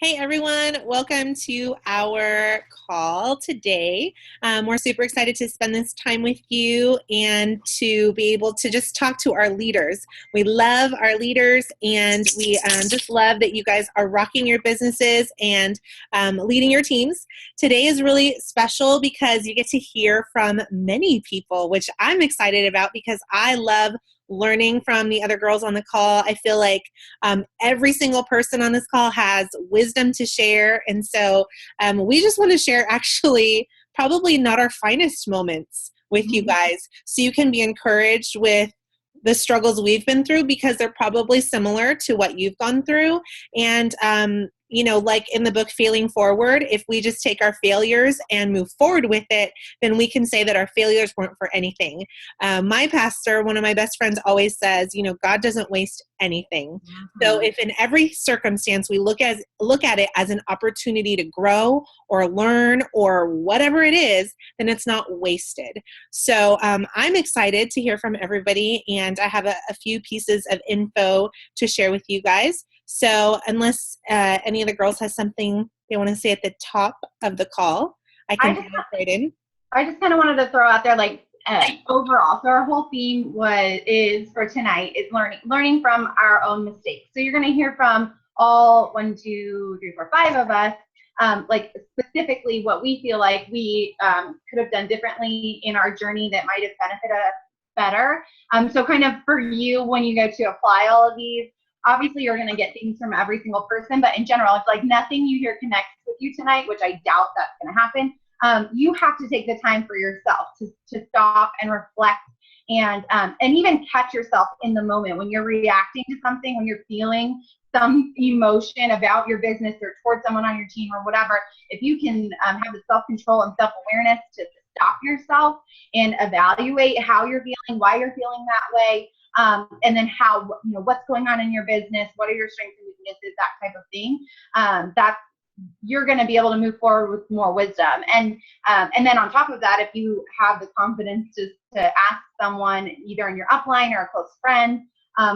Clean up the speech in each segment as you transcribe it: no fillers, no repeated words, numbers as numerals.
Hey everyone, welcome to our call today. We're super excited to spend this time with you and to be able to just talk to our leaders. We love our leaders and we just love that you guys are rocking your businesses and leading your teams. Today is really special because you get to hear from many people, which I'm excited about because I love learning from the other girls on the call. I feel like every single person on this call has wisdom to share. And so we just want to share actually probably not our finest moments with you guys so you can be encouraged with the struggles we've been through because they're probably similar to what you've gone through. And like in the book Failing Forward, if we just take our failures and move forward with it, then we can say that our failures weren't for anything. My pastor, one of my best friends, always says, God doesn't waste anything. So if in every circumstance we look at it as an opportunity to grow or learn or whatever it is, then it's not wasted. So I'm excited to hear from everybody, and I have a few pieces of info to share with you guys. So unless any of the girls has something they want to say at the top of the call, I can jump right in. I just kind of wanted to throw out there, overall. So our whole theme is for tonight is learning from our own mistakes. So you're going to hear from all 1, 2, 3, 4, 5 of us, specifically what we feel like we could have done differently in our journey that might have benefited us better. So kind of for you, when you go to apply all of these, obviously you're going to get things from every single person, but in general, if nothing you hear connects with you tonight, which I doubt that's going to happen, you have to take the time for yourself to stop and reflect and even catch yourself in the moment when you're reacting to something, when you're feeling some emotion about your business or towards someone on your team or whatever. If you can have the self-control and self-awareness to stop yourself and evaluate how you're feeling, why you're feeling that way, and then how, what's going on in your business, what are your strengths and weaknesses, that type of thing, you're going to be able to move forward with more wisdom. And then on top of that, if you have the confidence to ask someone either in your upline or a close friend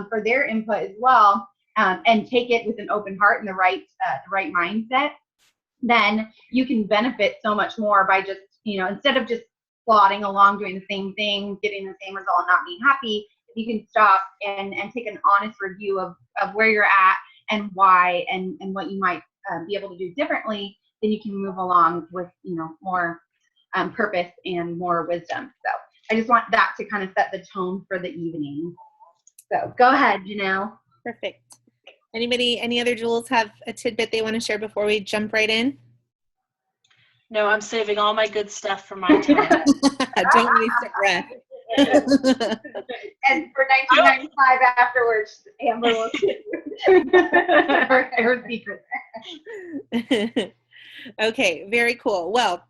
for their input as well, and take it with an open heart and the right mindset, then you can benefit so much more by just, instead of just plodding along doing the same thing, getting the same result and not being happy. You can stop and take an honest review of where you're at and why and what you might be able to do differently, then you can move along with more purpose and more wisdom. So I just want that to kind of set the tone for the evening. So go ahead, Janelle. Perfect. Any other jewels have a tidbit they want to share before we jump right in? No, I'm saving all my good stuff for my time. Don't waste a breath. And for 1995 afterwards, Amber will her secret. Okay, very cool. Well,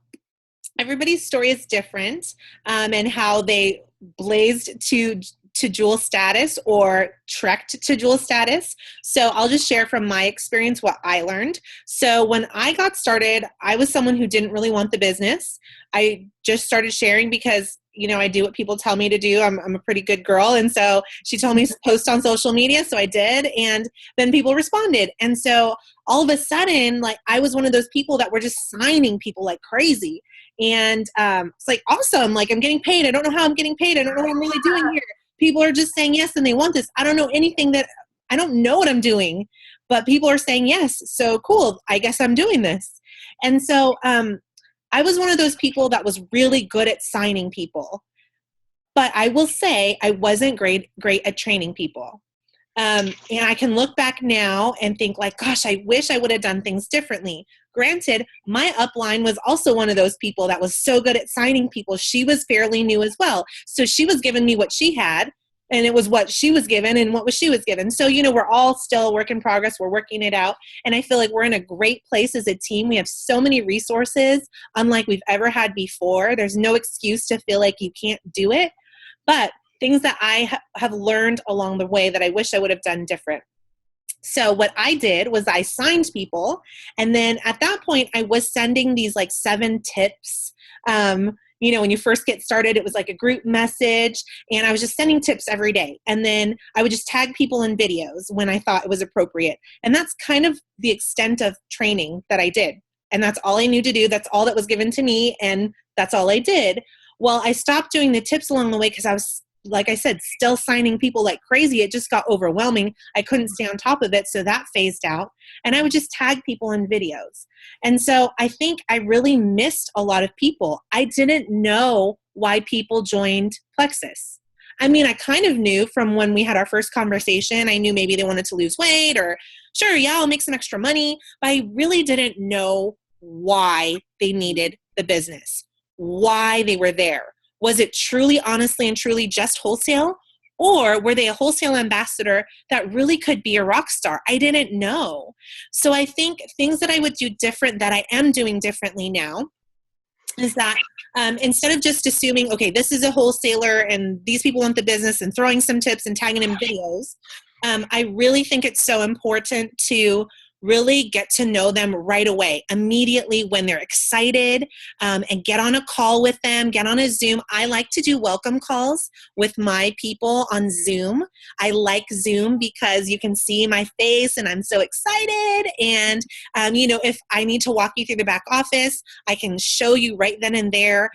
everybody's story is different, and how they blazed to jewel status or trekked to jewel status. So I'll just share from my experience what I learned. So when I got started, I was someone who didn't really want the business. I just started sharing because I do what people tell me to do. I'm a pretty good girl. And so she told me to post on social media. So I did. And then people responded. And so all of a sudden, I was one of those people that were just signing people like crazy. And it's awesome. I'm getting paid. I don't know how I'm getting paid. I don't know what I'm really doing here. People are just saying yes and they want this. I don't know anything I don't know what I'm doing, but people are saying yes. So cool. I guess I'm doing this. And so I was one of those people that was really good at signing people, but I will say I wasn't great at training people. And I can look back now and think gosh, I wish I would have done things differently. Granted, my upline was also one of those people that was so good at signing people. She was fairly new as well. So she was giving me what she had, and it was what she was given and what she was given. So, we're all still work in progress. We're working it out. And I feel like we're in a great place as a team. We have so many resources, unlike we've ever had before. There's no excuse to feel like you can't do it. But things that I have learned along the way that I wish I would have done different. So what I did was I signed people. And then at that point, I was sending these 7 tips you know, when you first get started, it was like a group message, and I was just sending tips every day. And then I would just tag people in videos when I thought it was appropriate. And that's kind of the extent of training that I did. And that's all I knew to do. That's all that was given to me. And that's all I did. Well, I stopped doing the tips along the way because I was, like I said, still signing people like crazy. It just got overwhelming. I couldn't stay on top of it. So that phased out. And I would just tag people in videos. And so I think I really missed a lot of people. I didn't know why people joined Plexus. I mean, I kind of knew from when we had our first conversation. I knew maybe they wanted to lose weight, or sure, yeah, I'll make some extra money. But I really didn't know why they needed the business, why they were there. Was it truly, honestly, and truly just wholesale? Or were they a wholesale ambassador that really could be a rock star? I didn't know. So I think things that I would do different, that I am doing differently now, is that instead of just assuming, okay, this is a wholesaler and these people want the business, and throwing some tips and tagging in videos, I really think it's so important to really get to know them right away, immediately when they're excited, and get on a call with them, get on a Zoom. I like to do welcome calls with my people on Zoom. I like Zoom because you can see my face and I'm so excited. And, you know, if I need to walk you through the back office, I can show you right then and there.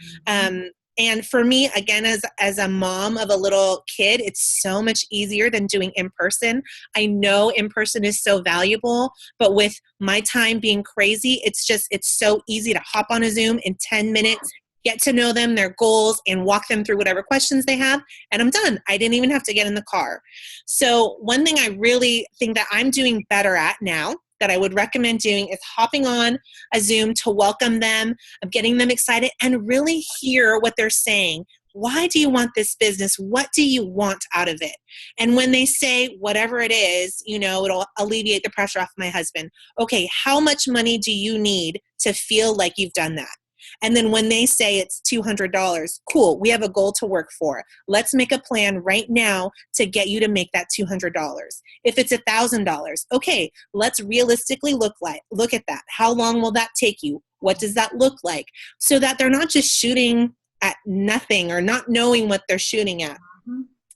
And for me, again, as a mom of a little kid, it's so much easier than doing in person. I know in person is so valuable, but with my time being crazy, it's so easy to hop on a Zoom in 10 minutes, get to know them, their goals, and walk them through whatever questions they have, and I'm done. I didn't even have to get in the car. So one thing I really think that I'm doing better at now, that I would recommend doing, is hopping on a Zoom to welcome them, getting them excited, and really hear what they're saying. Why do you want this business? What do you want out of it? And when they say whatever it is, you know, it'll alleviate the pressure off my husband. Okay, how much money do you need to feel like you've done that? And then when they say it's $200, cool, we have a goal to work for. Let's make a plan right now to get you to make that $200. If it's $1,000, okay, let's realistically look at that. How long will that take you? What does that look like? So that they're not just shooting at nothing or not knowing what they're shooting at.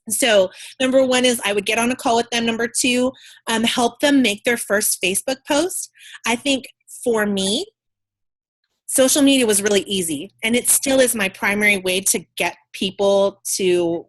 So number one is I would get on a call with them. Number two, help them make their first Facebook post. I think for me, social media was really easy, and it still is my primary way to get people to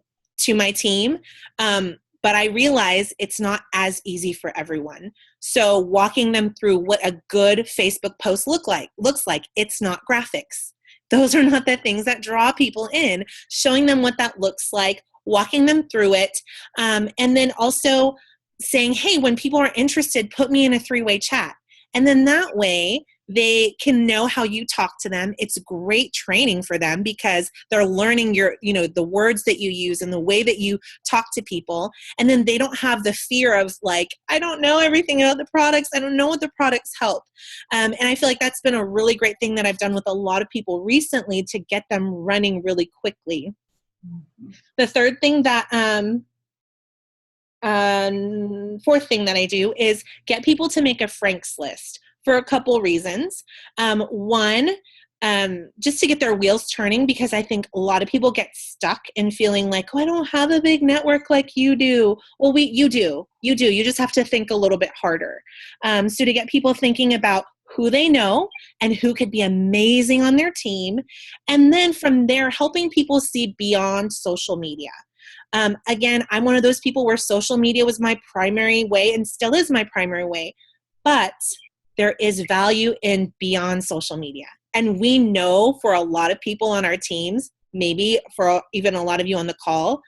my team. But I realize it's not as easy for everyone. So walking them through what a good Facebook post looks like, it's not graphics. Those are not the things that draw people in. Showing them what that looks like, walking them through it, and then also saying, hey, when people are interested, put me in a 3-way chat. And then that way they can know how you talk to them. It's great training for them because they're learning the words that you use and the way that you talk to people. And then they don't have the fear of like, I don't know everything about the products. I don't know what the products help. And I feel like that's been a really great thing that I've done with a lot of people recently to get them running really quickly. The third thing that, fourth thing that I do is get people to make a Frank's list for a couple reasons. One, just to get their wheels turning, because I think a lot of people get stuck in feeling like, oh, I don't have a big network like you do. Well, you do. You just have to think a little bit harder. So to get people thinking about who they know and who could be amazing on their team. And then from there, helping people see beyond social media. Again, I'm one of those people where social media was my primary way and still is my primary way, but there is value in beyond social media. And we know for a lot of people on our teams, maybe for even a lot of you on the call,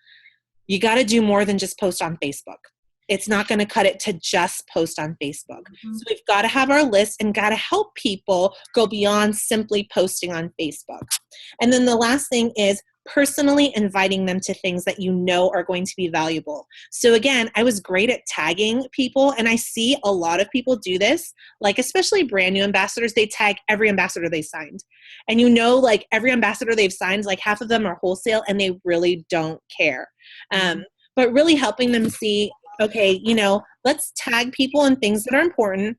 you got to do more than just post on Facebook. It's not going to cut it to just post on Facebook. Mm-hmm. So we've got to have our list and got to help people go beyond simply posting on Facebook. And then the last thing is personally inviting them to things that you know are going to be valuable. So again, I was great at tagging people, and I see a lot of people do this, like especially brand new ambassadors, they tag every ambassador they signed. And like every ambassador they've signed, like half of them are wholesale and they really don't care. But really helping them see, okay, let's tag people in things that are important.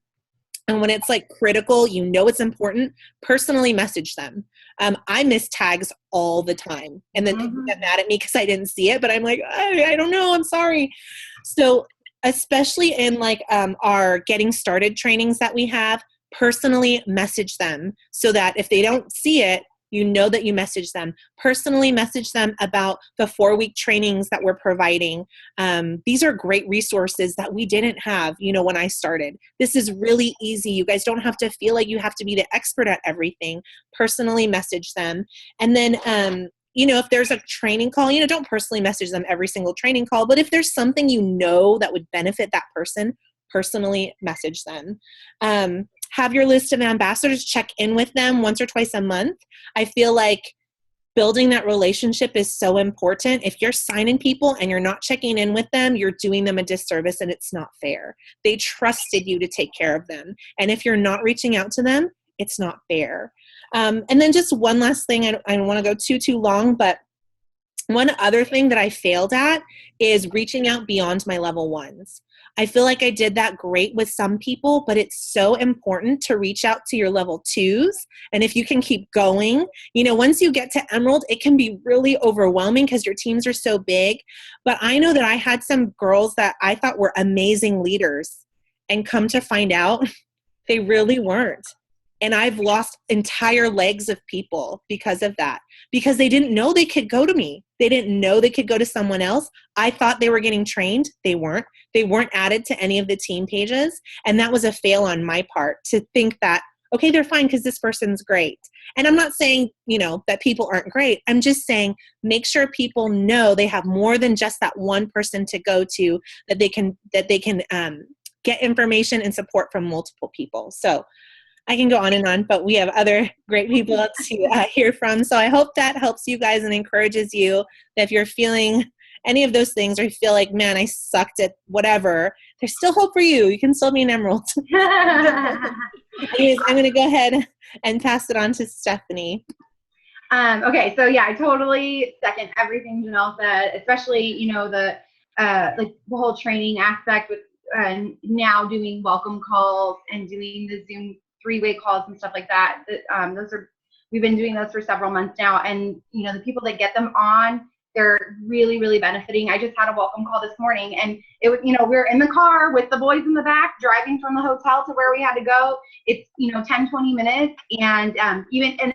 And when it's like critical, it's important, personally message them. I miss tags all the time. And then people get mad at me because I didn't see it, but I'm like, I don't know, I'm sorry. So especially in like our getting started trainings that we have, personally message them so that if they don't see it, you know that you message them. Personally message them about the 4-week trainings that we're providing. These are great resources that we didn't have, when I started. This is really easy. You guys don't have to feel like you have to be the expert at everything. Personally message them. And then, if there's a training call, don't personally message them every single training call, but if there's something that would benefit that person, personally message them. Have your list of ambassadors, check in with them once or twice a month. I feel like building that relationship is so important. If you're signing people and you're not checking in with them, you're doing them a disservice and it's not fair. They trusted you to take care of them. And if you're not reaching out to them, it's not fair. And then just one last thing, I don't want to go too long, but one other thing that I failed at is reaching out beyond my level 1s. I feel like I did that great with some people, but it's so important to reach out to your level 2s. And if you can keep going, once you get to Emerald, it can be really overwhelming because your teams are so big. But I know that I had some girls that I thought were amazing leaders, and come to find out, they really weren't. And I've lost entire legs of people because of that, because they didn't know they could go to me. They didn't know they could go to someone else. I thought they were getting trained. They weren't. They weren't added to any of the team pages. And that was a fail on my part to think that, okay, they're fine because this person's great. And I'm not saying, that people aren't great. I'm just saying make sure people know they have more than just that one person to go to, that they can get information and support from multiple people. So I can go on and on, but we have other great people to hear from. So I hope that helps you guys and encourages you that if you're feeling any of those things or you feel like, man, I sucked at whatever, there's still hope for you. You can still be an Emerald. Anyways, I'm going to go ahead and pass it on to Stephanie. Okay, so yeah, I totally second everything Janelle said, especially, the whole training aspect with now doing welcome calls and doing the Zoom 3-way calls and stuff like that. We've been doing those for several months now, and the people that get them on, they're really, really benefiting. I just had a welcome call this morning, and it was, we were in the car with the boys in the back, driving from the hotel to where we had to go. It's 10-20 minutes, and and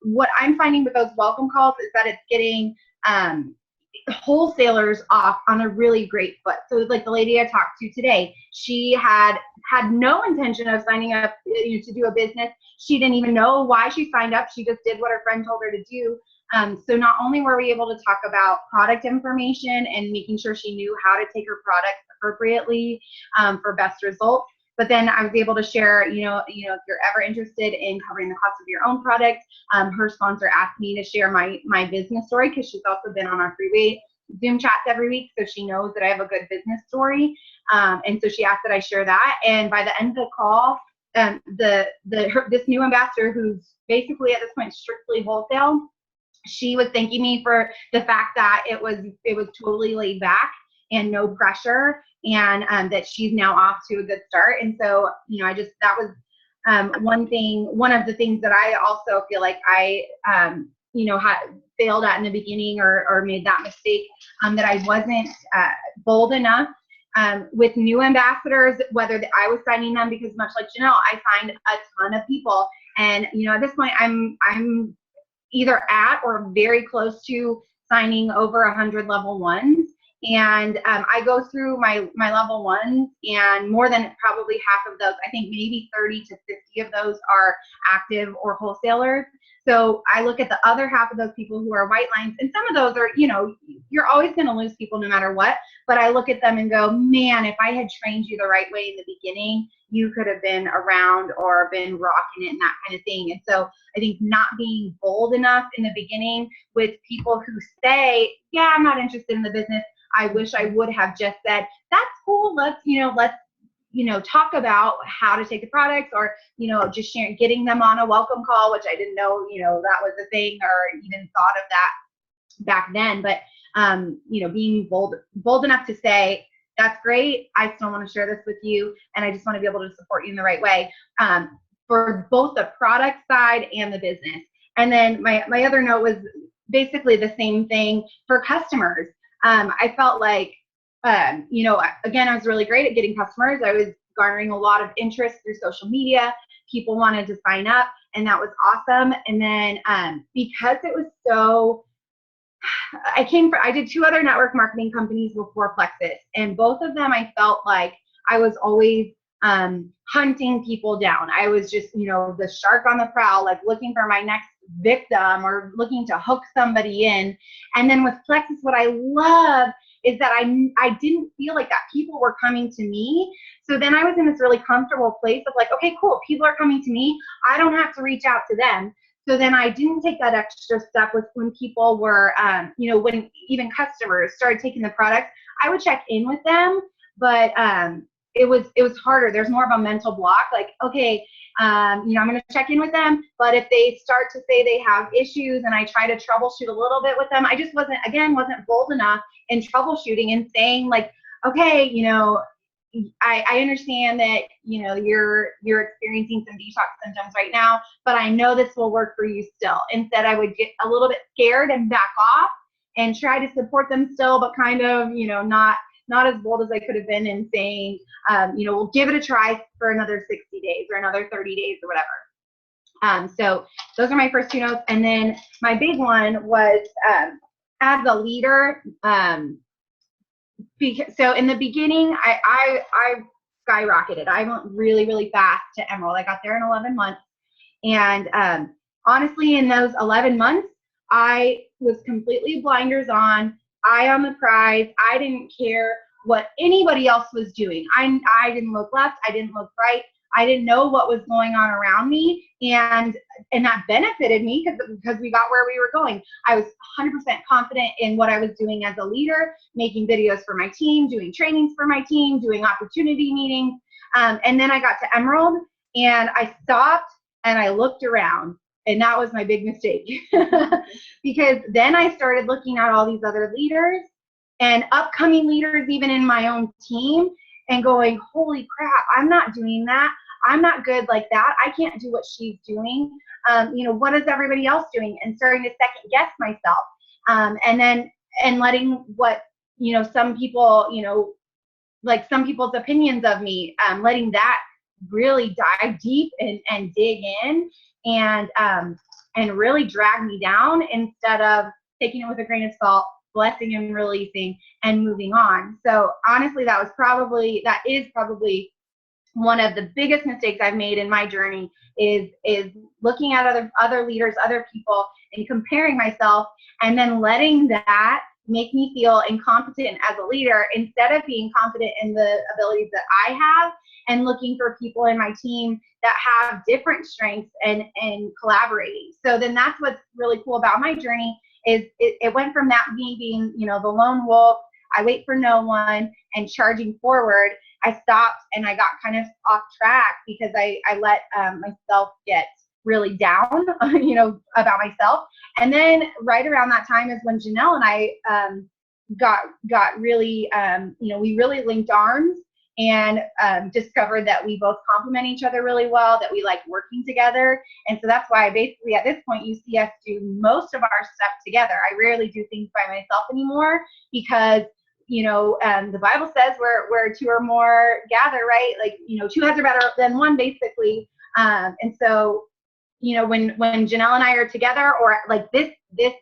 what I'm finding with those welcome calls is that it's getting wholesalers off on a really great foot. So like the lady I talked to today, she had no intention of signing up to do a business. She didn't even know why she signed up. She just did what her friend told her to do. So not only were we able to talk about product information and making sure she knew how to take her product appropriately for best results, but then I was able to share, if you're ever interested in covering the cost of your own product, her sponsor asked me to share my business story because she's also been on our freeway Zoom chats every week, so she knows that I have a good business story. And so she asked that I share that. And by the end of the call, this new ambassador, who's basically at this point strictly wholesale, she was thanking me for the fact that it was totally laid back and no pressure, and that she's now off to a good start. And so, that was one of the things that I also feel like I, had failed at in the beginning or made that mistake, that I wasn't bold enough with new ambassadors, whether I was signing them, because much like Janelle, I signed a ton of people. And, at this point, I'm either at or very close to signing over 100 level 1s. And I go through my level 1s, and more than probably half of those, I think maybe 30 to 50 of those are active or wholesalers. So I look at the other half of those people who are white lines, and some of those are, you're always going to lose people no matter what. But I look at them and go, man, if I had trained you the right way in the beginning, you could have been around or been rocking it and that kind of thing. And so I think not being bold enough in the beginning with people who say, yeah, I'm not interested in the business. I wish I would have just said, that's cool. Let's talk about how to take the products, or, just getting them on a welcome call, which I didn't know, that was a thing or even thought of that back then. But, being bold enough to say, that's great. I still want to share this with you, and I just want to be able to support you in the right way, for both the product side and the business. And then my other note was basically the same thing for customers. I felt like, again, I was really great at getting customers. I was garnering a lot of interest through social media. People wanted to sign up, and that was awesome. And then because it was so, I did 2 other network marketing companies before Plexus, and both of them I felt like I was always hunting people down. I was just, the shark on the prowl, like looking for my next victim or looking to hook somebody in. And then with Plexus, what I love is that I didn't feel like that. People were coming to me. So then I was in this really comfortable place of like, okay, cool. People are coming to me. I don't have to reach out to them. So then I didn't take that extra step with when people were, when even customers started taking the product, I would check in with them, but it was harder. There's more of a mental block. Like, okay, I'm going to check in with them, but if they start to say they have issues and I try to troubleshoot a little bit with them, I just wasn't bold enough in troubleshooting and saying like, okay, I understand that, you're experiencing some detox symptoms right now, but I know this will work for you still. Instead, I would get a little bit scared and back off and try to support them still, but kind of, not as bold as I could have been in saying, we'll give it a try for another 60 days or another 30 days or whatever. So those are my first 2 notes. And then my big one was as a leader, so in the beginning, I skyrocketed. I went really, really fast to Emerald. I got there in 11 months. And honestly, in those 11 months, I was completely blinders on, eye on the prize. I didn't care what anybody else was doing. I didn't look left. I didn't look right. I didn't know what was going on around me. And that benefited me because we got where we were going. I was 100% confident in what I was doing as a leader, making videos for my team, doing trainings for my team, doing opportunity meetings. And then I got to Emerald and I stopped and I looked around. And that was my big mistake because then I started looking at all these other leaders and upcoming leaders, even in my own team, and going, holy crap, I'm not doing that. I'm not good like that. I can't do what she's doing. What is everybody else doing? And starting to second guess myself. And letting what, some people, like some people's opinions of me, letting that really dive deep and dig in and really drag me down instead of taking it with a grain of salt, blessing and releasing and moving on. So honestly, that is probably one of the biggest mistakes I've made in my journey is looking at other leaders, other people, and comparing myself, and then letting that make me feel incompetent as a leader instead of being confident in the abilities that I have and looking for people in my team that have different strengths and collaborating. So then that's what's really cool about my journey is it went from that me being, the lone wolf, I wait for no one and charging forward. I stopped and I got kind of off track because I let myself get really down, about myself. And then right around that time is when Janelle and I got really, we really linked arms and discovered that we both complement each other really well, that we like working together. And so that's why basically at this point you see us do most of our stuff together. I rarely do things by myself anymore because the Bible says where 2 or more gather, right? Like, 2 heads are better than 1 basically. And so, when Janelle and I are together or like this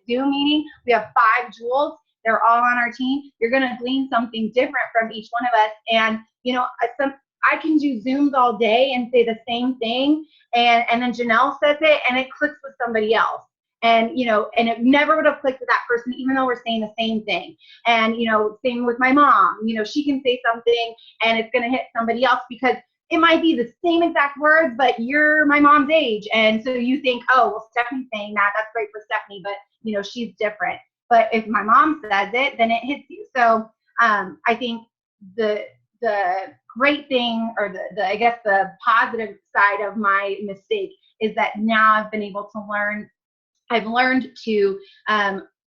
Zoom meeting, we have 5 jewels. They're all on our team. You're going to glean something different from each one of us. And, I can do Zooms all day and say the same thing. And then Janelle says it and it clicks with somebody else. And, and it never would have clicked with that person, even though we're saying the same thing. And, same with my mom, she can say something and it's going to hit somebody else because it might be the same exact words, but you're my mom's age. And so you think, oh, well, Stephanie's saying that. That's great for Stephanie, but, she's different. But if my mom says it, then it hits you. So I think the great thing or I guess the positive side of my mistake is that now I've been able to learn. I've learned to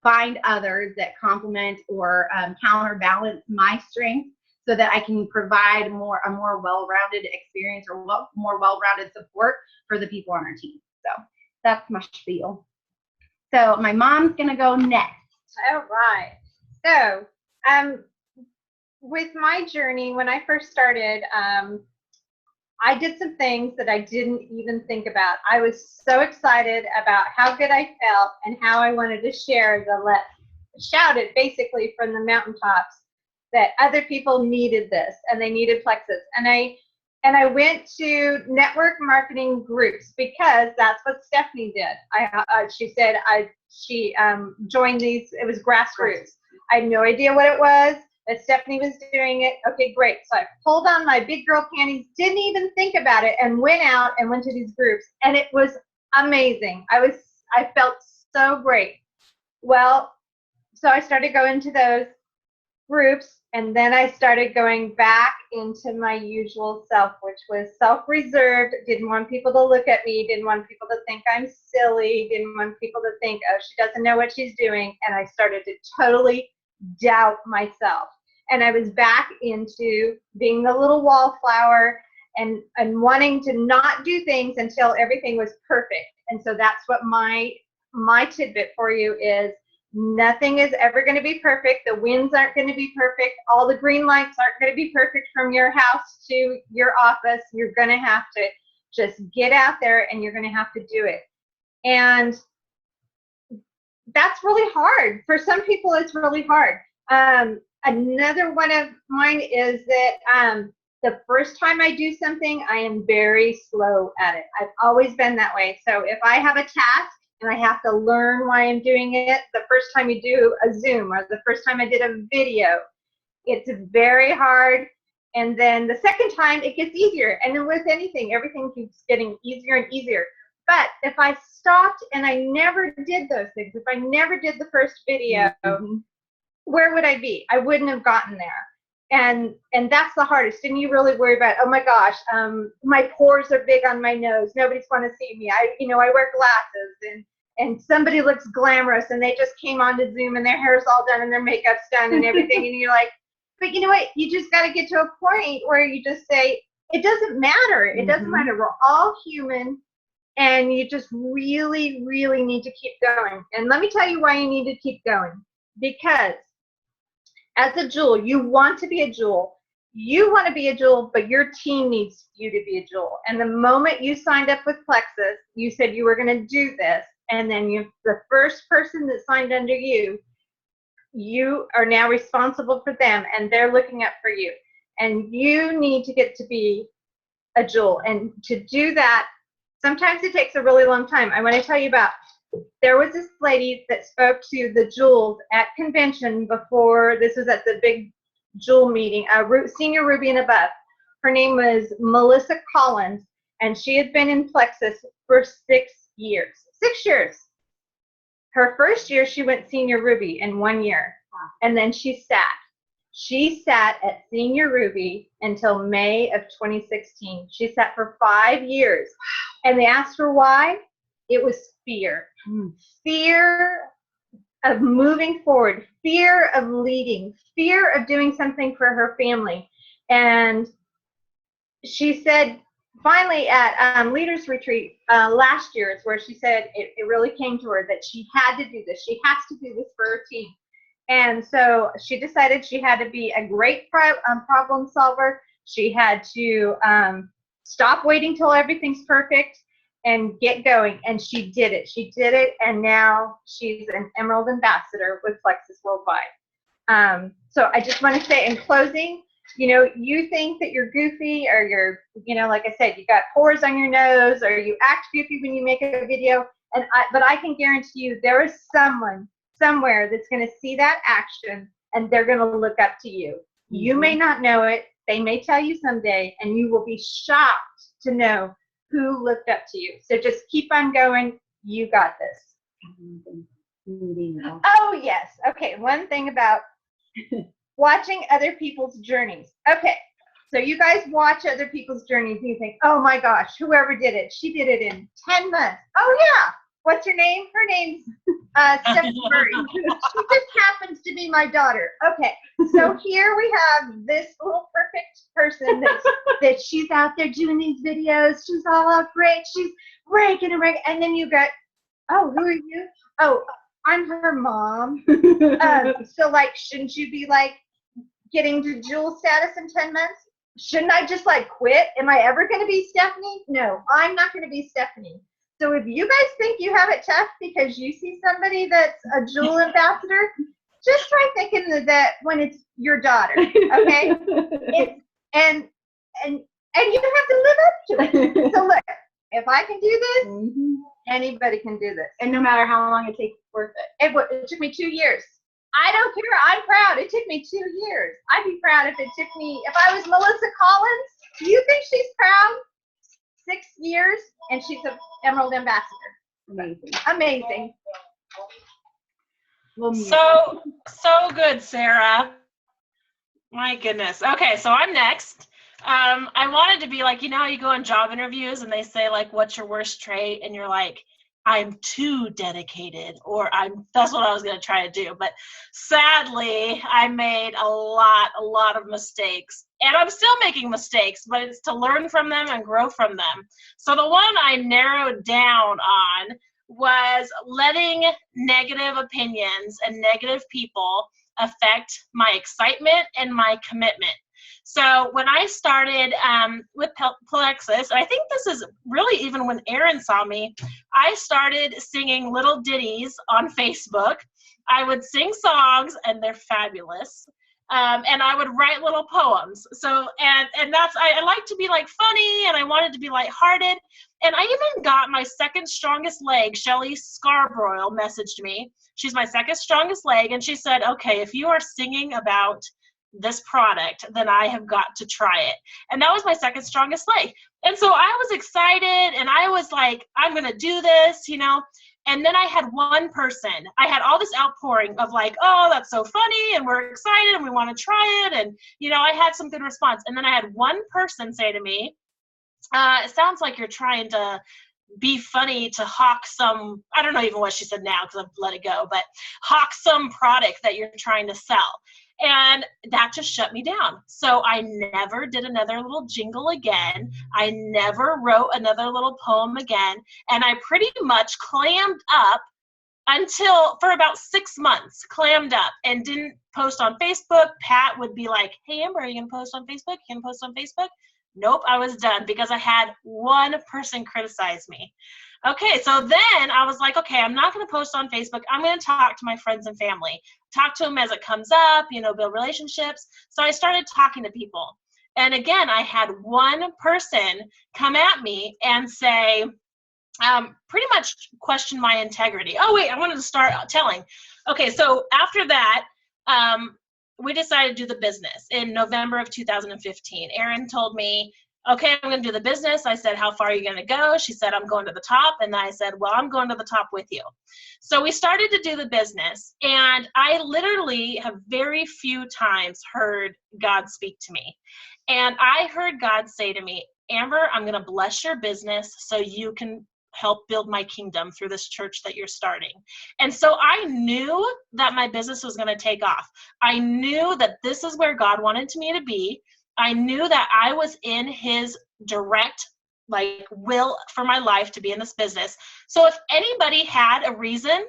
find others that complement or counterbalance my strengths so that I can provide a more well-rounded experience or more well-rounded support for the people on our team. So That's my spiel. So my mom's going to go next. All right. So, with my journey, when I first started, I did some things that I didn't even think about. I was so excited about how good I felt and how I wanted to share shout it basically from the mountaintops that other people needed this and they needed Plexus. And I went to network marketing groups because that's what Stephanie did. She said she joined these. It was grassroots. I had no idea what it was, but Stephanie was doing it. Okay, great. So I pulled on my big girl panties, didn't even think about it, and went out and went to these groups, and it was amazing. I felt so great. Well, so I started going to those groups, and then I started going back into my usual self, which was self-reserved, didn't want people to look at me, didn't want people to think I'm silly, didn't want people to think, oh, she doesn't know what she's doing, and I started to totally doubt myself. And I was back into being the little wallflower and wanting to not do things until everything was perfect. And so that's what my tidbit for you is. Nothing is ever going to be perfect. The winds aren't going to be perfect. All the green lights aren't going to be perfect from your house to your office. You're going to have to just get out there and you're going to have to do it. And that's really hard. For some people, it's really hard. Another one of mine is that the first time I do something, I am very slow at it. I've always been that way. So if I have a task, and I have to learn why I'm doing it. The first time you do a Zoom or the first time I did a video, it's very hard. And then the second time it gets easier. And then with anything, everything keeps getting easier and easier. But if I stopped and I never did those things, if I never did the first video, where would I be? I wouldn't have gotten there. And that's the hardest. And you really worry about, oh my gosh, my pores are big on my nose. Nobody's going to see me. I wear glasses and somebody looks glamorous and they just came on to Zoom and their hair's all done and their makeup's done and everything. And you're like, but you know what? You just got to get to a point where you just say, it doesn't matter. It doesn't matter. We're all human. And you just really, really need to keep going. And let me tell you why you need to keep going. Because as a jewel, you want to be a jewel. You want to be a jewel, but your team needs you to be a jewel. And the moment you signed up with Plexus, you said you were going to do this. And then the first person that signed under you, you are now responsible for them, and they're looking up for you. And you need to get to be a jewel. And to do that, sometimes it takes a really long time. I want to tell you about, there was this lady that spoke to the jewels at convention before, this was at the big jewel meeting, Senior Ruby and above. Her name was Melissa Collins, and she had been in Plexus for 6 years. 6 years. Her first year, she went Senior Ruby in 1 year. And then she sat. She sat at Senior Ruby until May of 2016. She sat for 5 years. And they asked her why. It was fear. Fear of moving forward. Fear of leading. Fear of doing something for her family. And she said, finally at Leaders Retreat last year is where she said it really came to her that she had to do this. She has to do this for her team. And so she decided she had to be a great problem solver. She had to stop waiting till everything's perfect and get going. And she did it. She did it. And now she's an Emerald Ambassador with Plexus Worldwide. So I just want to say in closing, you think that you're goofy or you're, like I said, you got pores on your nose or you act goofy when you make a video. But I can guarantee you there is someone somewhere that's going to see that action and they're going to look up to you. You may not know it. They may tell you someday and you will be shocked to know who looked up to you. So just keep on going. You got this. Oh, yes. Okay. One thing about watching other people's journeys. Okay, so you guys watch other people's journeys and you think, oh my gosh, whoever did it, she did it in 10 months. Oh yeah, what's her name? Her name's Stephanie Murray. She just happens to be my daughter. Okay, so here we have this little perfect person that she's out there doing these videos. She's all great. She's raking, and then you got, oh, who are you? Oh, I'm her mom. So like, shouldn't you be like getting to Jewel status in 10 months? Shouldn't I just like quit? Am I ever going to be Stephanie? No, I'm not going to be Stephanie. So if you guys think you have it tough because you see somebody that's a Jewel ambassador, just try thinking that when it's your daughter, okay? And you have to live up to it. So look, if I can do this, anybody can do this. And no matter how long it takes, it's worth it. It took me 2 years. I don't care. I'm proud. It took me 2 years. I'd be proud if it took me, if I was Melissa Collins, do you think she's proud? 6 years, and she's an Emerald Ambassador. Amazing. So good, Sarah. My goodness. Okay, so I'm next. I wanted to be like, you know how you go on job interviews and they say like, what's your worst trait? And you're like, I'm too dedicated, or that's what I was going to try to do. But sadly, I made a lot of mistakes, and I'm still making mistakes, but it's to learn from them and grow from them. So the one I narrowed down on was letting negative opinions and negative people affect my excitement and my commitment. So when I started with Plexus, I think this is really even when Aaron saw me, I started singing little ditties on Facebook. I would sing songs, and they're fabulous. And I would write little poems. So, and that's, I like to be like funny, and I wanted to be lighthearted. And I even got my second strongest leg, Shelly Scarborough, messaged me. She's my second strongest leg. And she said, okay, if you are singing about this product, then I have got to try it. And that was my second strongest leg. And so I was excited, and I was like, I'm going to do this, you know. And then I had one person, I had all this outpouring of like, oh, that's so funny, and we're excited, and we want to try it. And, you know, I had some good response. And then I had one person say to me, it sounds like you're trying to be funny to hawk some, I don't know even what she said now because I've let it go, but hawk some product that you're trying to sell. And that just shut me down. So I never did another little jingle again. I never wrote another little poem again. And I pretty much clammed up for about 6 months, clammed up and didn't post on Facebook. Pat would be like, hey, Amber, are you going to post on Facebook? You going to post on Facebook? Nope, I was done because I had one person criticize me. Okay, so then I was like, okay, I'm not going to post on Facebook. I'm going to talk to my friends and family, talk to them as it comes up, you know, build relationships. So I started talking to people. And again, I had one person come at me and say, pretty much question my integrity. Oh, wait, I wanted to start telling. Okay, so after that, we decided to do the business in November of 2015. Erin told me, okay, I'm going to do the business. I said, how far are you going to go? She said, I'm going to the top. And I said, well, I'm going to the top with you. So we started to do the business. And I literally have very few times heard God speak to me. And I heard God say to me, Amber, I'm going to bless your business so you can help build my kingdom through this church that you're starting. And so I knew that my business was going to take off. I knew that this is where God wanted me to be. I knew that I was in his direct will for my life to be in this business. So if anybody had a reason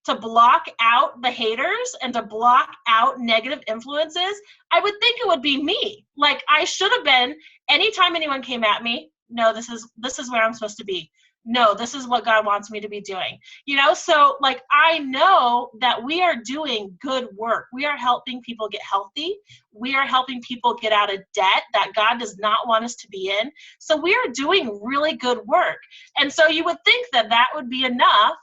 to block out the haters and to block out negative influences, I would think it would be me. Like I should have been, anytime anyone came at me, no, this is where I'm supposed to be. No, this is what God wants me to be doing. You know, so like I know that we are doing good work. We are helping people get healthy. We are helping people get out of debt that God does not want us to be in. So we are doing really good work. And so you would think that that would be enough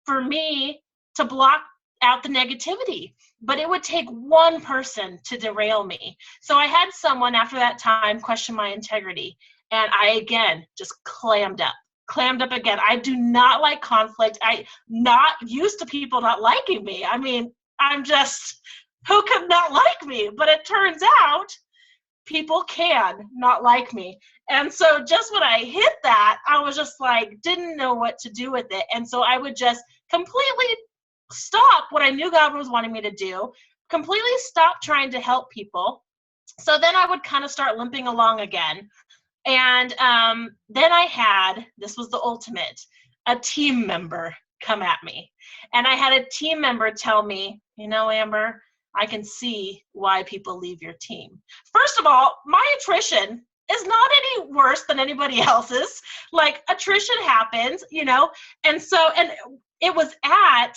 for me to block out the negativity, but it would take one person to derail me. So I had someone after that time question my integrity, and I again just clammed up again. I do not like conflict. I'm not used to people not liking me. I mean, I'm just, who could not like me? But it turns out people can not like me. And so just when I hit that, I was just like, didn't know what to do with it. And so I would just completely stop what I knew God was wanting me to do, completely stop trying to help people. So then I would kind of start limping along again. And then I had, this was the ultimate, a team member come at me. And I had a team member tell me, you know, Amber, I can see why people leave your team. First of all, my attrition is not any worse than anybody else's. Like, attrition happens, you know, and it was at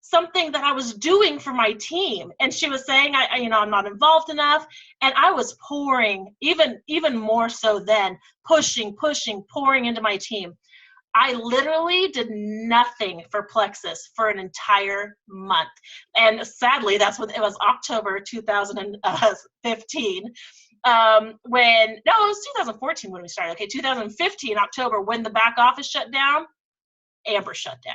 something that I was doing for my team. And she was saying, I'm not involved enough. And I was pouring, even more so then, pushing, pouring into my team. I literally did nothing for Plexus for an entire month. And sadly, it was October 2015. It was 2014 when we started. Okay, 2015, October, when the back office shut down, Amber shut down.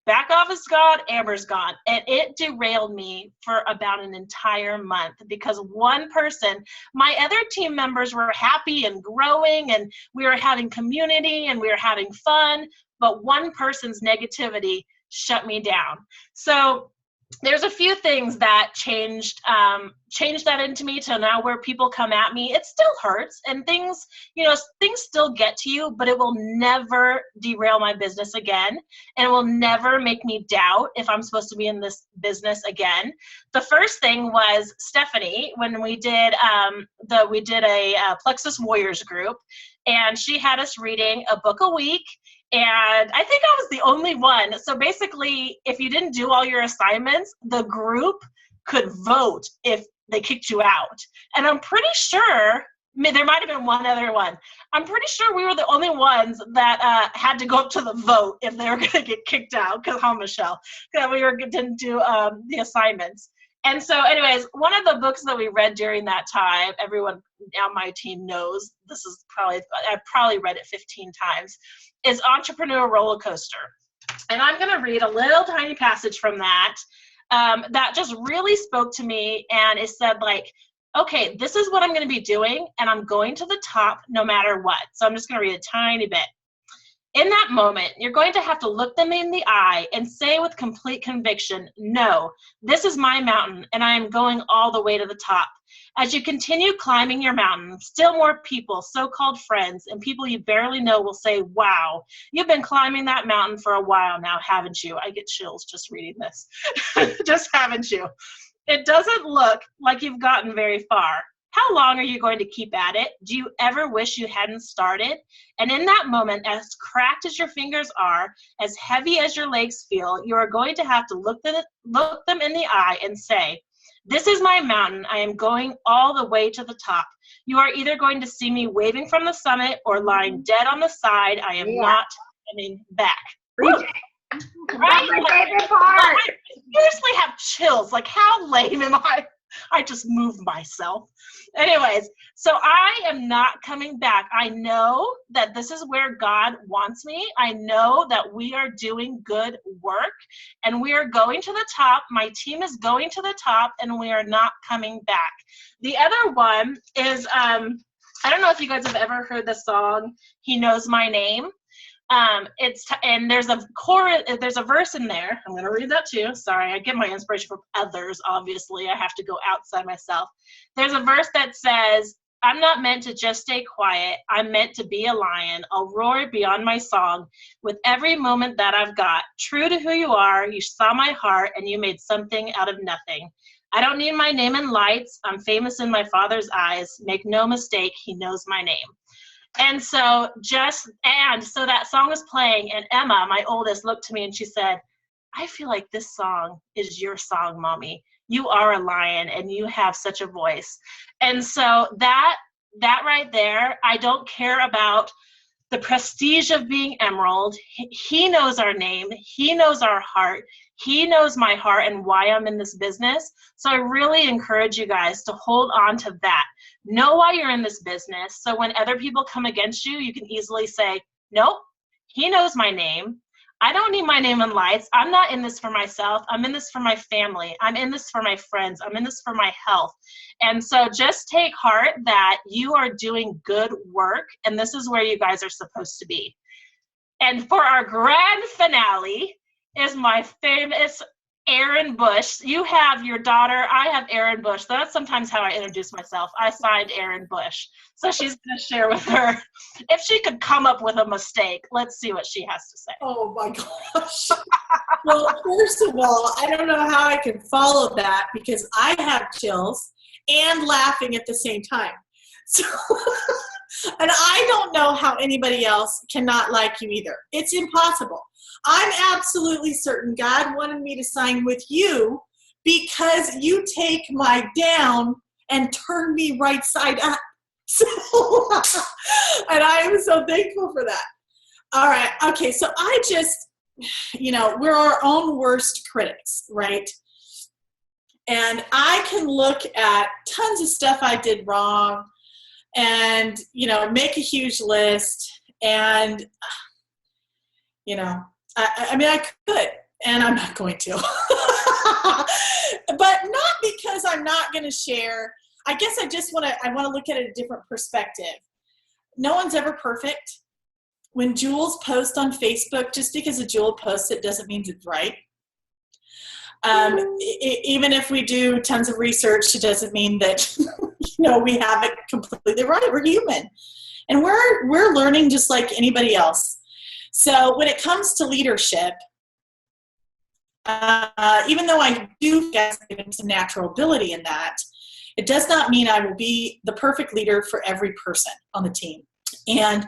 Back office gone, Amber's gone. And it derailed me for about an entire month because one person, my other team members were happy and growing and we were having community and we were having fun, but one person's negativity shut me down. So there's a few things that changed that into me to now where people come at me. It still hurts and things still get to you, but it will never derail my business again. And it will never make me doubt if I'm supposed to be in this business again. The first thing was Stephanie, when we did a Plexus Warriors group, and she had us reading a book a week. And I think I was the only one. So basically, if you didn't do all your assignments, the group could vote if they kicked you out. And I'm pretty sure, there might have been one other one. I'm pretty sure we were the only ones that had to go up to the vote if they were going to get kicked out. Because, Michelle, that we didn't do the assignments. And so anyways, one of the books that we read during that time, everyone on my team knows, I've probably read it 15 times, is Entrepreneur Roller Coaster. And I'm going to read a little tiny passage from that that just really spoke to me. And it said, like, okay, this is what I'm going to be doing, and I'm going to the top no matter what. So I'm just going to read a tiny bit. In that moment, you're going to have to look them in the eye and say with complete conviction, no, this is my mountain, and I am going all the way to the top. As you continue climbing your mountain, still more people, so-called friends, and people you barely know will say, wow, you've been climbing that mountain for a while now, haven't you? I get chills just reading this. Just haven't you? It doesn't look like you've gotten very far. How long are you going to keep at it? Do you ever wish you hadn't started? And in that moment, as cracked as your fingers are, as heavy as your legs feel, you are going to have to look them in the eye and say, this is my mountain. I am going all the way to the top. You are either going to see me waving from the summit or lying dead on the side. I am not coming back. Right? My favorite part. I seriously have chills. Like, how lame am I? I just moved myself. Anyways, so I am not coming back. I know that this is where God wants me. I know that we are doing good work and we are going to the top. My team is going to the top and we are not coming back. The other one is, I don't know if you guys have ever heard the song, He Knows My Name. And there's a chorus, there's a verse in there. I'm going to read that too. Sorry, I get my inspiration from others. Obviously, I have to go outside myself. There's a verse that says, I'm not meant to just stay quiet. I'm meant to be a lion. I'll roar beyond my song with every moment that I've got. True to who you are, you saw my heart and you made something out of nothing. I don't need my name in lights. I'm famous in my Father's eyes. Make no mistake, He knows my name. And so that song was playing, and Emma, my oldest, looked to me and she said, I feel like this song is your song, Mommy. You are a lion and you have such a voice. And so that right there, I don't care about the prestige of being Emerald. He knows our name. He knows our heart. He knows my heart and why I'm in this business. So I really encourage you guys to hold on to that. Know why you're in this business. So when other people come against you, you can easily say, nope, He knows my name. I don't need my name in lights. I'm not in this for myself. I'm in this for my family. I'm in this for my friends. I'm in this for my health. And so just take heart that you are doing good work, and this is where you guys are supposed to be. And for our grand finale is my famous Erin Bush. You have your daughter. I have Erin Bush. That's sometimes how I introduce myself. I signed Erin Bush. So she's going to share with her. If she could come up with a mistake, let's see what she has to say. Oh my gosh. Well, first of all, I don't know how I can follow that because I have chills and laughing at the same time. So, and I don't know how anybody else cannot like you either. It's impossible. I'm absolutely certain God wanted me to sign with you because you take my down and turn me right side up. So, and I am so thankful for that. All right. Okay. So I just, we're our own worst critics, right? And I can look at tons of stuff I did wrong and, make a huge list and, I could, and I'm not going to. But not because I'm not going to share. I guess I want to look at it a different perspective. No one's ever perfect. When Jules posts on Facebook, just because a Jewel posts it doesn't mean it's right. Even if we do tons of research, it doesn't mean that, we have it completely right. We're human. And we're learning just like anybody else. So when it comes to leadership, even though I do get some natural ability in that, it does not mean I will be the perfect leader for every person on the team. And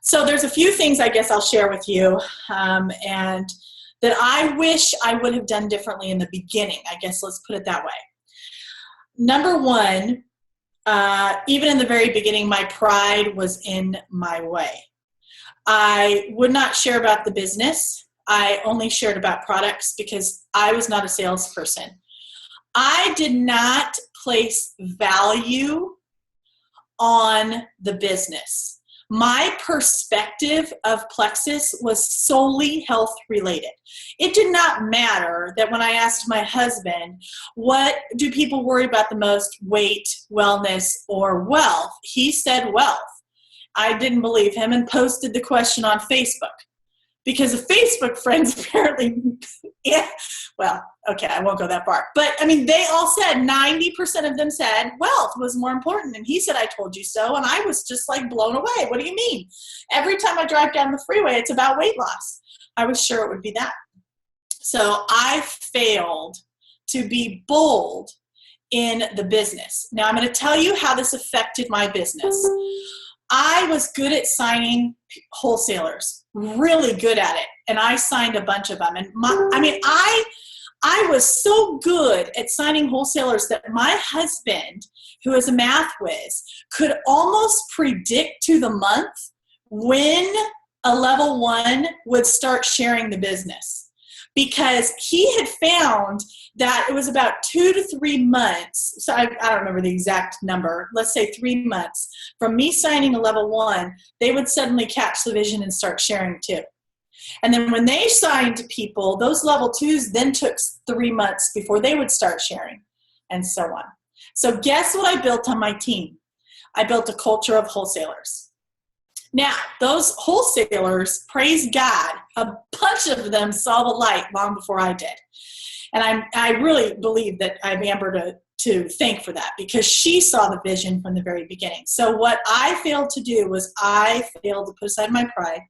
so there's a few things I guess I'll share with you and that I wish I would have done differently in the beginning. I guess let's put it that way. Number one, even in the very beginning, my pride was in my way. I would not share about the business. I only shared about products because I was not a salesperson. I did not place value on the business. My perspective of Plexus was solely health related. It did not matter that when I asked my husband, what do people worry about the most, weight, wellness, or wealth? He said wealth. I didn't believe him and posted the question on Facebook because the Facebook friends apparently, I won't go that far. But they all said 90% of them said wealth was more important. And he said, I told you so. And I was just like blown away. What do you mean? Every time I drive down the freeway, it's about weight loss. I was sure it would be that. So I failed to be bold in the business. Now I'm going to tell you how this affected my business. I was good at signing wholesalers, really good at it. And I signed a bunch of them. And I was so good at signing wholesalers that my husband, who is a math whiz, could almost predict to the month when a level one would start sharing the business. Because he had found that it was about 2 to 3 months. So I don't remember the exact number. Let's say 3 months from me signing a level one, they would suddenly catch the vision and start sharing too. And then when they signed people, those level twos then took 3 months before they would start sharing and so on. So guess what I built on my team? I built a culture of wholesalers. Now, those wholesalers, praise God, a bunch of them saw the light long before I did. And I really believe that I have Amber to thank for that because she saw the vision from the very beginning. So what I failed to do was I failed to put aside my pride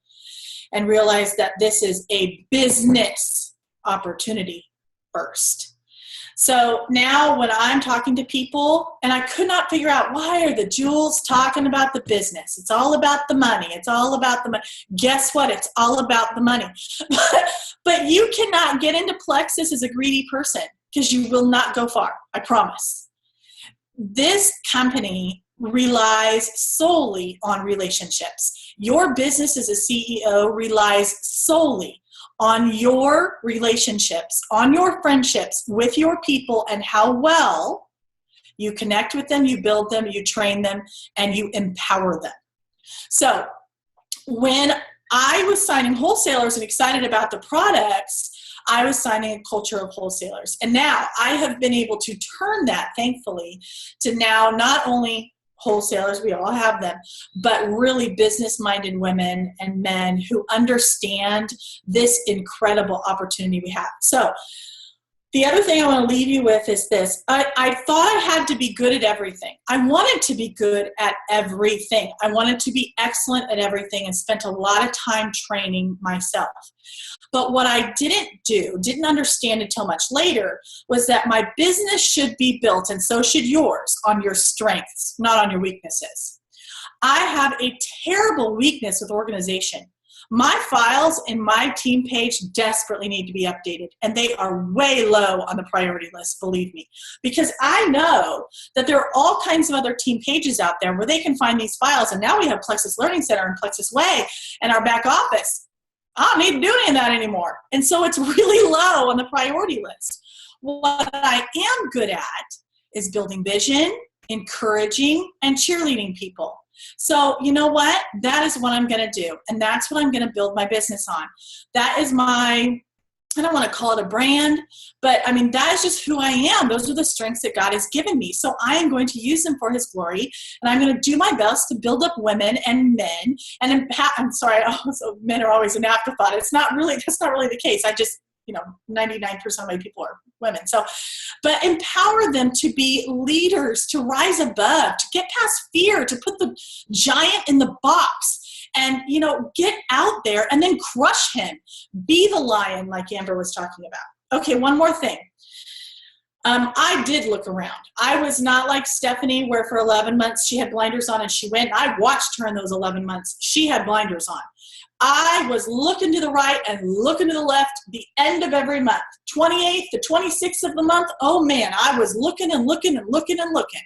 and realize that this is a business opportunity first. So now when I'm talking to people, and I could not figure out why are the Jules talking about the business? It's all about the money. It's all about the money. Guess what? It's all about the money. But you cannot get into Plexus as a greedy person because you will not go far. I promise. This company relies solely on relationships. Your business as a CEO relies solely on your relationships, on your friendships with your people and how well you connect with them, you build them, you train them, and you empower them. So when I was signing wholesalers and excited about the products, I was signing a culture of wholesalers. And now I have been able to turn that, thankfully, to now not only wholesalers, we all have them, but really business-minded women and men who understand this incredible opportunity we have. So the other thing I want to leave you with is this. I thought I had to be good at everything. I wanted to be good at everything. I wanted to be excellent at everything and spent a lot of time training myself. But what I didn't understand until much later, was that my business should be built, and so should yours, on your strengths, not on your weaknesses. I have a terrible weakness with organization. My files in my team page desperately need to be updated, and they are way low on the priority list, believe me, because I know that there are all kinds of other team pages out there where they can find these files, and now we have Plexus Learning Center and Plexus Way and our back office. I don't need to do any of that anymore. And so it's really low on the priority list. What I am good at is building vision, encouraging, and cheerleading people. So you know what? That is what I'm going to do. And that's what I'm going to build my business on. That is my, I don't want to call it a brand, but I mean, that is just who I am. Those are the strengths that God has given me. So I am going to use them for his glory. And I'm going to do my best to build up women and men. And I'm sorry, also men are always an afterthought. That's not really the case. 99% of my people are women. So, but empower them to be leaders, to rise above, to get past fear, to put the giant in the box. And, get out there and then crush him. Be the lion, like Amber was talking about. Okay, one more thing. I did look around. I was not like Stephanie, where for 11 months she had blinders on and she went. I watched her in those 11 months. She had blinders on. I was looking to the right and looking to the left the end of every month. 28th to 26th of the month, oh man, I was looking and looking and looking and looking.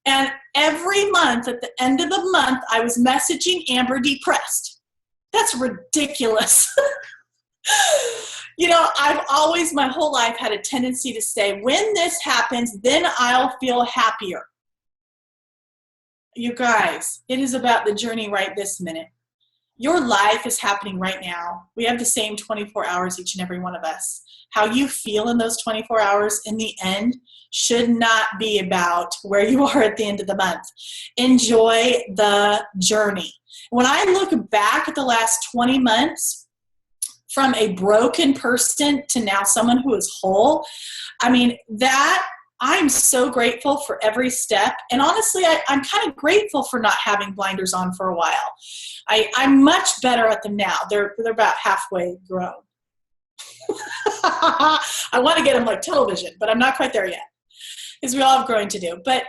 And every month, at the end of the month, I was messaging Amber depressed. That's ridiculous. I've always, my whole life, had a tendency to say, when this happens, then I'll feel happier. You guys, it is about the journey right this minute. Your life is happening right now. We have the same 24 hours, each and every one of us. How you feel in those 24 hours in the end should not be about where you are at the end of the month. Enjoy the journey. When I look back at the last 20 months, from a broken person to now someone who is whole, I'm so grateful for every step. And honestly, I'm kind of grateful for not having blinders on for a while. I'm much better at them now. They're about halfway grown. I want to get them like television, but I'm not quite there yet, because we all have growing to do. But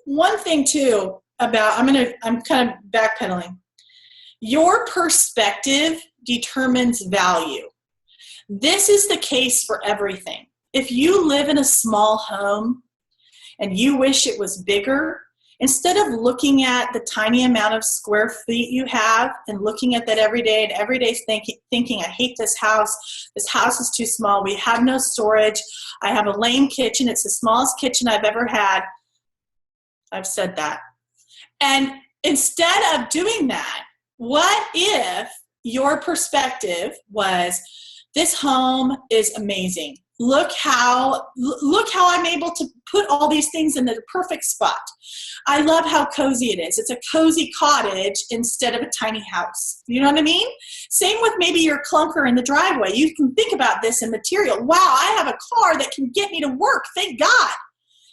one thing too about, I'm kind of backpedaling. Your perspective determines value. This is the case for everything. If you live in a small home and you wish it was bigger, instead of looking at the tiny amount of square feet you have and looking at that every day and every day thinking, I hate this house is too small, we have no storage, I have a lame kitchen, it's the smallest kitchen I've ever had. I've said that. And instead of doing that, what if your perspective was, this home is amazing. Look how I'm able to put all these things in the perfect spot. I love how cozy it is. It's a cozy cottage instead of a tiny house. You know what I mean? Same with maybe your clunker in the driveway. You can think about this in material. Wow, I have a car that can get me to work. Thank God.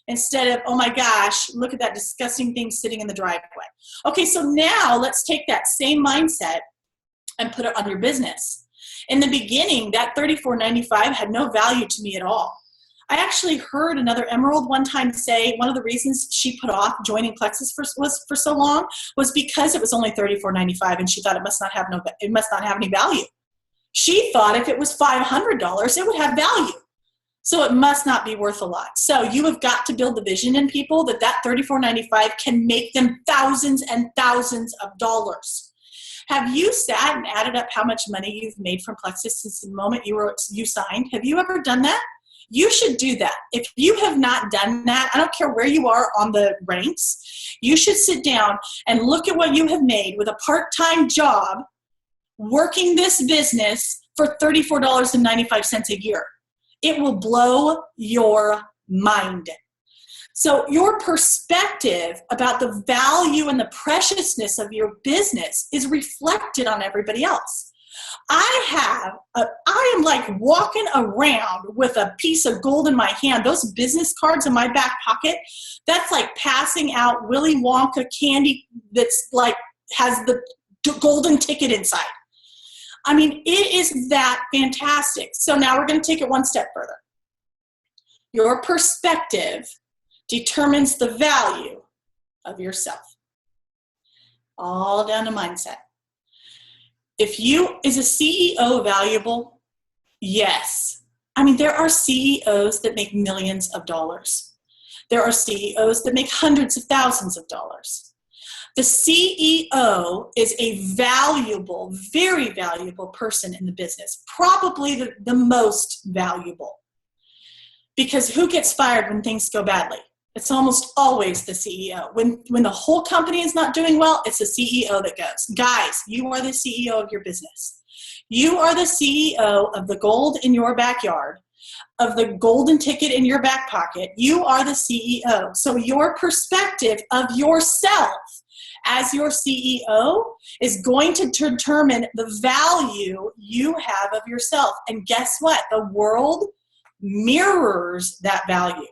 Instead of, oh my gosh, look at that disgusting thing sitting in the driveway. Okay, so now let's take that same mindset and put it on your business. In the beginning, that $34.95 had no value to me at all. I actually heard another Emerald one time say one of the reasons she put off joining Plexus for so long was because it was only $34.95, and she thought it must not have any value. She thought if it was $500, it would have value. So it must not be worth a lot. So you have got to build the vision in people that $34.95 can make them thousands and thousands of dollars. Have you sat and added up how much money you've made from Plexus since the moment you signed? Have you ever done that? You should do that. If you have not done that, I don't care where you are on the ranks, you should sit down and look at what you have made with a part-time job working this business for $34.95 a year. It will blow your mind. So your perspective about the value and the preciousness of your business is reflected on everybody else. I am like walking around with a piece of gold in my hand. Those business cards in my back pocket, that's like passing out Willy Wonka candy that's like has the golden ticket inside. I mean, it is that fantastic. So now we're going to take it one step further. Your perspective determines the value of yourself. All down to mindset. Is a CEO valuable? Yes. I mean, there are CEOs that make millions of dollars. There are CEOs that make hundreds of thousands of dollars. The CEO is a valuable, very valuable person in the business, probably the most valuable. Because who gets fired when things go badly? It's almost always the CEO. When the whole company is not doing well, it's the CEO that goes. Guys, you are the CEO of your business. You are the CEO of the gold in your backyard, of the golden ticket in your back pocket. You are the CEO. So your perspective of yourself as your CEO is going to determine the value you have of yourself. And guess what? The world mirrors that value.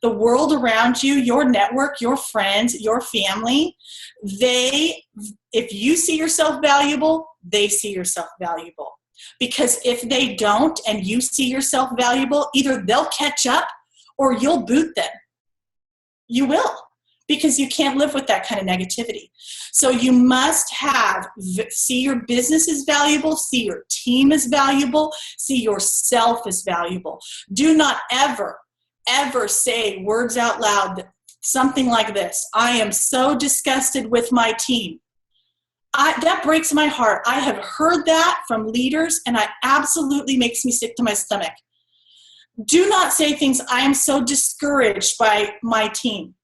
The world around you, your network, your friends, your family, if you see yourself valuable, they see yourself valuable. Because if they don't and you see yourself valuable, either they'll catch up or you'll boot them. You will, because you can't live with that kind of negativity. So you must see your business as valuable, see your team as valuable, see yourself as valuable. Do not ever say words out loud, something like this: I am so disgusted with my team. That breaks my heart. I have heard that from leaders, and it absolutely makes me sick to my stomach. Do not say things, I am so discouraged by my team.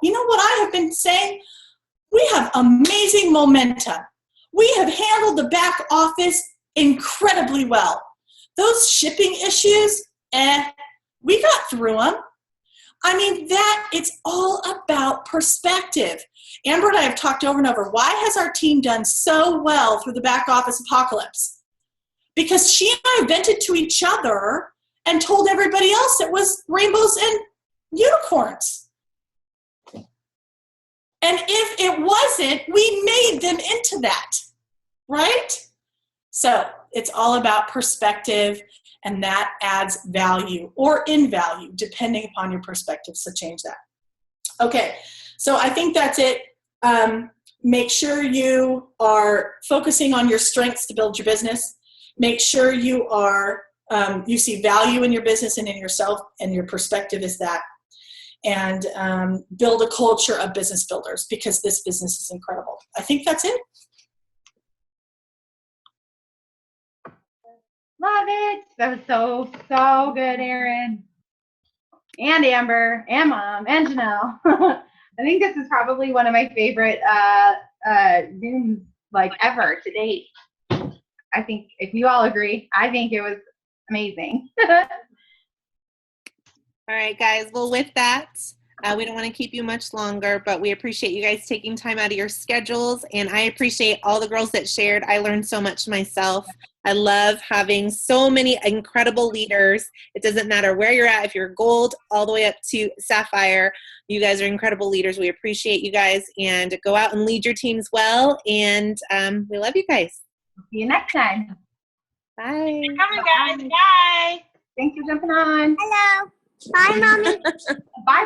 You know what I have been saying? We have amazing momentum. We have handled the back office incredibly well. Those shipping issues, we got through them. I mean, it's all about perspective. Amber and I have talked over and over, why has our team done so well through the back office apocalypse? Because she and I vented to each other and told everybody else it was rainbows and unicorns. And if it wasn't, we made them into that, right? So it's all about perspective, and that adds value or in value, depending upon your perspective. So change that. Okay, so I think that's it. Make sure you are focusing on your strengths to build your business. Make sure you see value in your business and in yourself, and your perspective is that. And build a culture of business builders, because this business is incredible. I think that's it. Love it. That was so good, Erin. And Amber, and Mom, and Janelle. I think this is probably one of my favorite Zooms ever to date. I think if you all agree, I think it was amazing. All right, guys. Well, with that, we don't want to keep you much longer, but we appreciate you guys taking time out of your schedules, and I appreciate all the girls that shared. I learned so much myself. I love having so many incredible leaders. It doesn't matter where you're at, if you're gold all the way up to sapphire. You guys are incredible leaders. We appreciate you guys, and go out and lead your teams well, and we love you guys. See you next time. Bye. Come on, guys. Bye. Thanks for jumping on. Hello. Bye, Mommy. Bye.